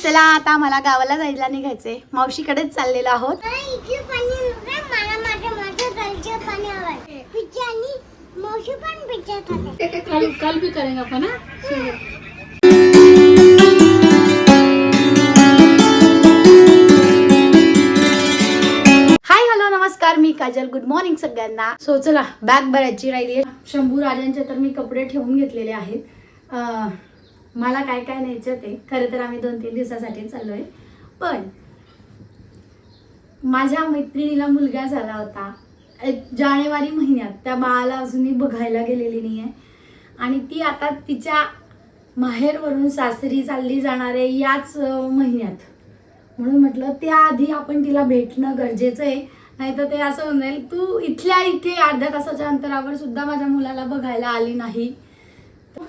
चला आता आम्हाला गावाला जायला निघायचंय, मावशीकडेच चाललेलो आहोत. कल भी करेंगे अपन. हाय हॅलो नमस्कार, मी काजल. गुड मॉर्निंग सगळ्यांना. सो चला बॅग भरायची राहिली आहे. शंभू राजांचे तर मी कपडे ठेवून घेतलेले आहेत. मला काय काय न्यायचं ते खरं तर आम्ही 2-3 दिवसासाठी चाललोय. पण माझ्या मैत्रिणीला मुलगा झाला होता जानेवारी महिन्यात. त्या बाळाला अजूनही बघायला गेलेली नाही आहे आणि ती आता तिच्या माहेरवरून सासरी चालली जाणार आहे याच महिन्यात. म्हणून म्हटलं त्याआधी आपण तिला भेटणं गरजेचं आहे, नाही तर ते असं होऊन जाईल तू इथल्या इथे अर्ध्या तासाच्या अंतरावर सुद्धा माझ्या मुलाला बघायला आली नाही.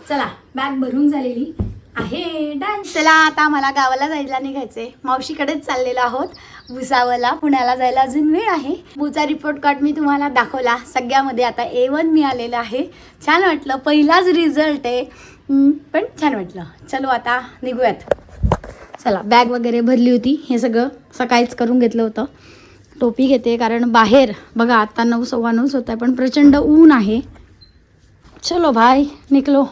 चला बॅग भरून झालेली आहे. डन. चला आता आम्हाला गावाला जायला निघायचंय, मावशीकडेच चाललेलो आहोत. भुसावळला पुण्याला जायला अजून वेळ आहे. भूचा रिपोर्ट कार्ड मी तुम्हाला दाखवला. सगळ्यामध्ये आता A1 मिळालेलं आहे. छान वाटलं, पहिलाच रिझल्ट आहे पण छान वाटलं. चलो आता निघूयात. चला बॅग वगैरे भरली होती, हे सगळं सकाळीच करून घेतलं होतं. टोपी घेते कारण बाहेर बघा आता 9:15 होत आहे पण प्रचंड ऊन आहे. चलो भाई निकलो.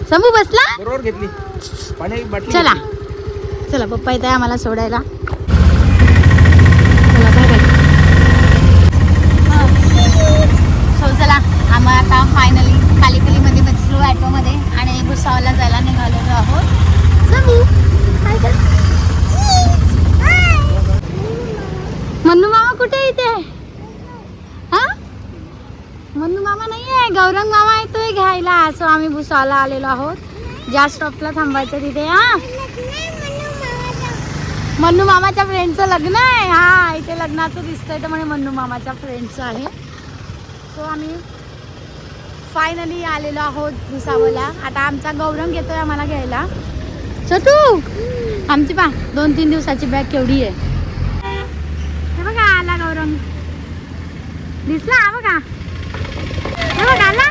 शंभू बसला बरोबर घेतली पाणी बाटली. चला चला पप्पा येत आहे आम्हाला सोडायला. सो चला आम्हाला आता फायनली कालीकलीमध्ये बसलो ॲटोमध्ये आणि भुसावळला जायला निघालेलो आहोत. मन्नू मामा कुठे येते? हा मन्नू मामा नाही आहे, गौरंग मामा येतोय घ्यायला. सो आम्ही भुसावळला आलेलो आहोत. ज्या स्टॉपला थांबायचं तिथे. हा मन्नू मामाच्या फ्रेंडचं लग्न आहे. हा इथे लग्नाचं दिसतंय तर म्हणे मन्नू मामाच्या फ्रेंडचं आहे. सो आम्ही फायनली आलेलो आहोत भुसावळला. आता आमचा गौरंग येतोय आम्हाला घ्यायला. छोटू आमची पा 2-3 दिवसाची बॅग केवढी आहे हे बघा. आला गौरंग, दिसला हा बघा, हे बघा आला.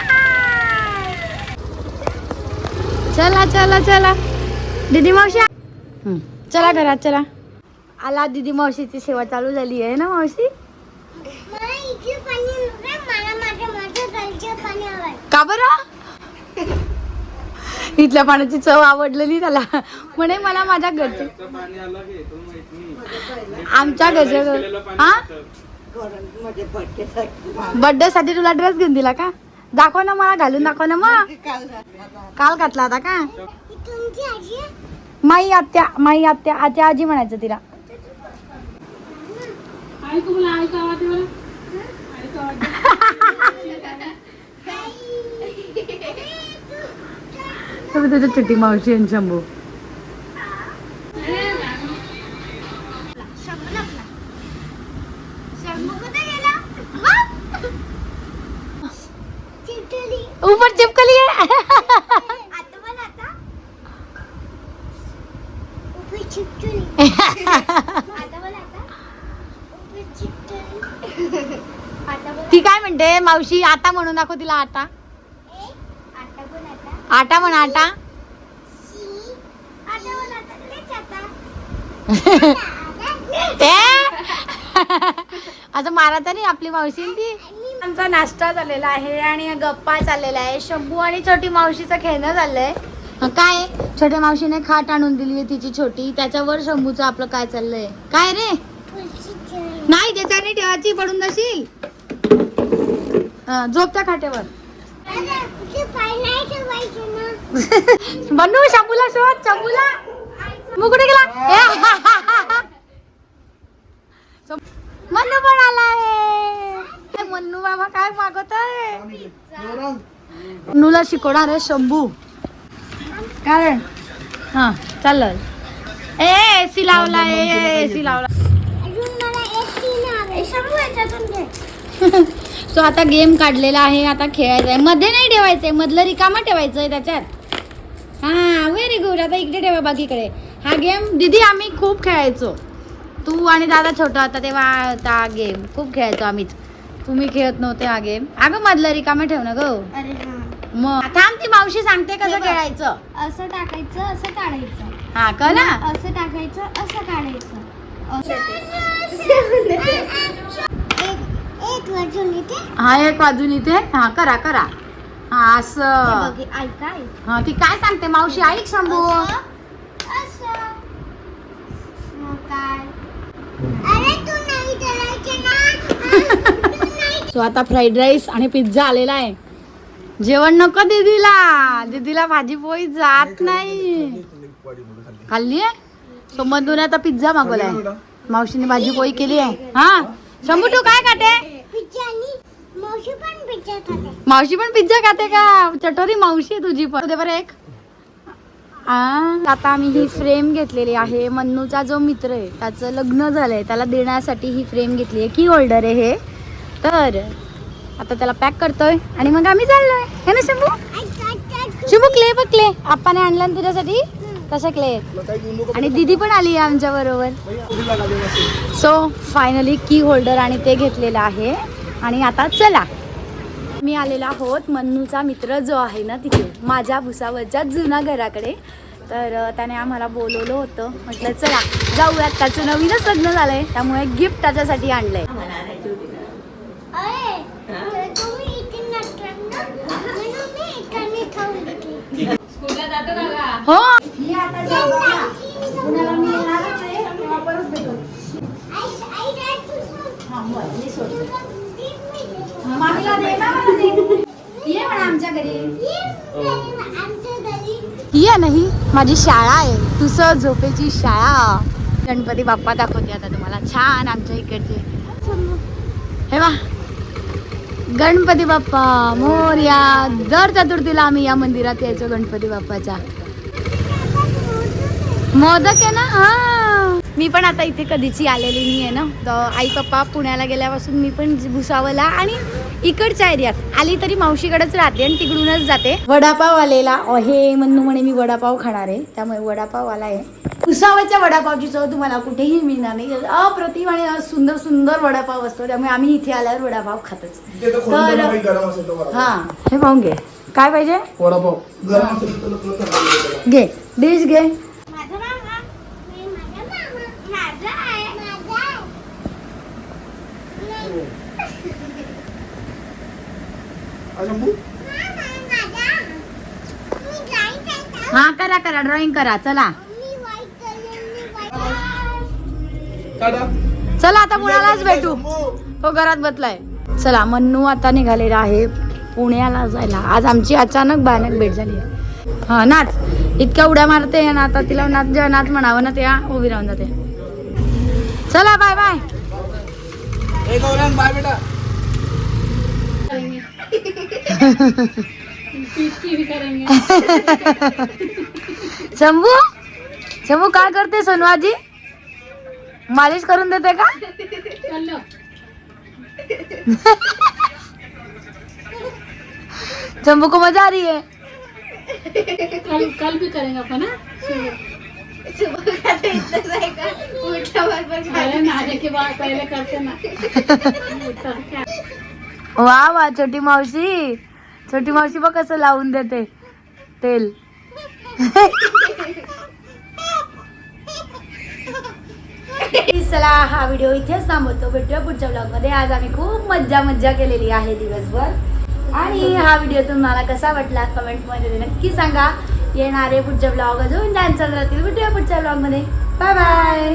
चला चला चला दीदी मावशी चला घरात चला. आला दीदी मावशीची सेवा चालू झाली आहे ना मावशी. का बरं? इथल्या पाण्याची चव आवडलेली त्याला. म्हणे मला माझ्या घरचे आमच्या घरचे. हा बर्थडे साठी तुला ड्रेस घेऊन दिला का? दाखव ना मला, घालून दाखव ना. मग काल घातला होता का? माई आत्या, माई आत्या, आत्या आजी म्हणायचं तिला. तुझी छोटी मावशी आणि शंभू. ऊपर चिपकली है. ती काय म्हणते मावशी? आता म्हणून दाखव तिला. आता आटा म्हण. आटा असं मारायचं नाही आपली मावशी. ती आमचा नाश्ता झालेला आहे आणि गप्पा चाललेला आहे. शंभू आणि छोटी मावशीचं खेळणं चाललंय. काय छोट्या मावशीने खाट आणून दिली आहे तिची छोटी, त्याच्यावर शंभूचं आपलं काय चाललंय. काय रे? नाही त्याच्याने ठेवायची, पडून जाशील. झोपत्या खाट्यावर. बनू शंभूला शोध. शंभूला मग कुठे गेला? मन्नू पण आला आहे. मन्नू बाबा काय मागवत आहे? मन्नूला शिकवणार आहे शंभू. काय? हा चाललं. एसी लावला, एसी लावला. सो आता गेम काढलेला आहे, आता खेळायचं आहे. मध्ये नाही ठेवायचंय, मधलं रिकामा ठेवायचंय त्याच्यात. हा व्हेरी गुड. आता इकडे ठेवा बाकीकडे. हा गेम दीदी आम्ही खूप खेळायचो. तू आणि दादा छोटा होता तेव्हा होता गेम, खूप खेळायचो आम्हीच. तुम्ही खेळत नव्हते हा गेम. अगं मधलं रिकामे ठेव ना ग. अरे हा. मग थांब, ती मावशी सांगते कसं खेळायचं. असं टाकायचं, असं काढायचं. हा का ना. असं टाकायचं, असं काढायचं. एक वाजून इथे. हा एक वाजून इथे. हा करा करा. हा असं. ऐका. हा ती काय सांगते मावशी ऐक शंभू. असं. मग काय? अरे तू नाही करायचे ना. सो आता फ्राईड राईस आणि पिझ्झा आलेला आहे. जेवण नको दीदीला. दीदीला भाजी पोळी जात नाही. खाल्ली आहे. सो मधून आता पिझ्झा मागवलाय. मावशीने भाजी पोळी केली आहे. हा शंभू तू काय खाते. मावशी पण पिझ्झा खाते का. चटोरी मावशी आहे तुझी पण. बरं एक. आता आम्ही ही फ्रेम घेतलेली आहे. मन्नूचा जो मित्र आहे त्याचं लग्न झालंय, त्याला देण्यासाठी ही फ्रेम घेतली आहे. की होल्डर आहे हे. तर आता त्याला पॅक करतोय आणि मग आम्ही चाललोय. हे ना शंभू. शंभू क्ले बघ क्ले. आप्पाने आणला ना तुझ्यासाठी. तसं क्ले. आणि दीदी पण आली आहे आमच्या बरोबर. सो फायनली की होल्डर आणि ते घेतलेलं आहे. आणि आता चला मी आलेला आहोत मन्नूचा मित्र जो आहे ना तिथे माझ्या भुसावळच्या जुना घराकडे. तर त्याने आम्हाला बोलवलं होतं. म्हटलं चला जाऊयात. त्याचं नवीनच लग्न झालंय त्यामुळे गिफ्ट त्याच्यासाठी आणलंय. हो ये म्हणा आमच्या घरी. ये नाही माझी शाळा आहे. तुझं झोपेची शाळा. गणपती बाप्पा दाखवते आता तुम्हाला छान आमच्या इकडचे. हे वा गणपती बाप्पा मोरया. दर चतुर्थीला आम्ही या मंदिरात यायचो गणपती बाप्पाच्या. मोदक आहे ना. हा मी पण आता इथे कधीची आलेली नाही आहे ना. तर आई पप्पा पुण्याला गेल्यापासून मी पण भुसावळला आणि इकडच्या एरियात आली तरी मावशीकडेच राहते आणि तिकडूनच जाते. वडापाव आलेला हे मन्नू म्हणे मी वडापाव खाणार आहे त्यामुळे वडापाव आला आहे. भुसावळच्या वडापावची चव तुम्हाला कुठेही मिळणार नाही. अप्रतिम आणि सुंदर सुंदर वडापाव असतो त्यामुळे आम्ही इथे आल्यावर वडापाव खातच. तर हा हे पाहून घे काय पाहिजे. वडापाव घे डिश घे. हा करा करा ड्रॉइंग करा. चला चला आता पुण्यालाच भेटू. तो घरात बसलाय. चला मन्नू आता निघालेला आहे पुण्याला जायला. आज आमची अचानक भयानक भेट झाली आहे. हा नाच इतक्या उड्या मारते ना. आता तिला नाच जेव्हा नाच म्हणावं ना तेव्हा उभी राहून जाते. चला बाय बाय. बाय बेटा. शंभू शंभू काय करते सोनवाजी. मालिश करून देते का. शंभू को मजा आ रही है. कल भी करेंगे अपन. नहाने के बाद पहले करते ना. वा वा छोटी मावशी बघ कसं लावून देते तेल. चला हा व्हिडिओ इथेच थांबवतो. भेटूया पुढच्या ब्लॉगमध्ये. आज आम्ही खूप मज्जा केलेली आहे दिवसभर. आणि हा व्हिडिओ तुम्हाला कसा वाटला कमेंटमध्ये नक्की सांगा. येणारे पुढच्या ब्लॉग अजून छान चालू राहतील. भेटूया पुढच्या ब्लॉगमध्ये. Bye bye.